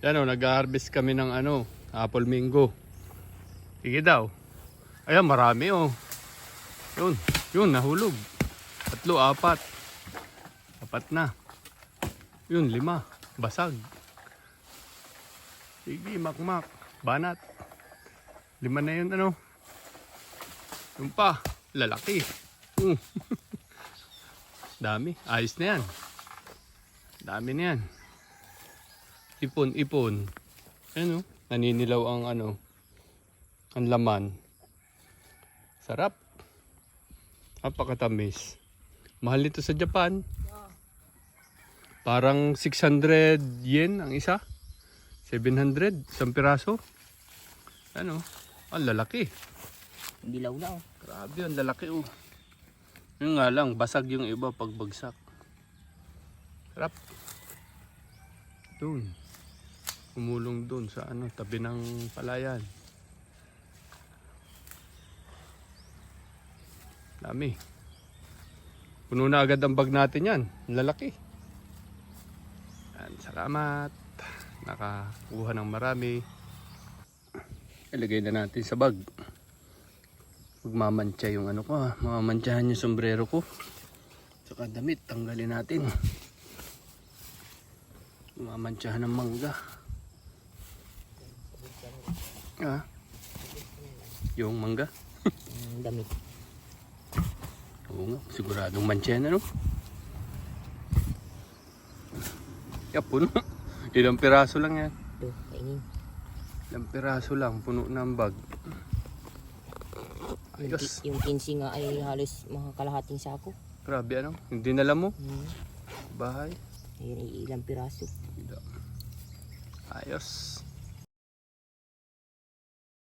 Yan o, nag-harvest kami ng ano, apple mango. Sige daw. Ayan, marami o. Yun, nahulog. 3, 4. 4 na. Yun, 5. Basag. Sige, makmak. Banat. 5 na yun, ano. Yun pa, lalaki. Dami, ayos na yan. Dami na yan. Ipon. Ayan o, naninilaw ang ano, ang laman. Sarap. Napakatamis. Mahal nito sa Japan. Parang 600 yen ang isa. 700, isang piraso. Ano, ang lalaki. Dilaw na oh. Grabe, ang lalaki oh. Yun nga lang, basag yung iba pag bagsak. Sarap. Doon. Umulong doon sa ano, tabi ng palayan. Dami. Puno na agad ang bag natin yan. Lalaki. Yan, salamat. Nakakuha ng marami. Ilagay na natin sa bag. Magmamantsa yung ano ko, mamamantsahan yung sombrero ko. Saka damit, tanggalin natin. Mamantsahan ng mangga. Yung mangga. Damit. Oo nga, siguradong mantsa na no. Puno. Ilang piraso lang yan. Ito, kainin. Ilang piraso lang, puno ng bag. Ayos. Yung 15 nga ay halos mga kalahating sako. Grabe ano, hindi nala mo. Bahay. Ayun, ilang piraso. Ayos.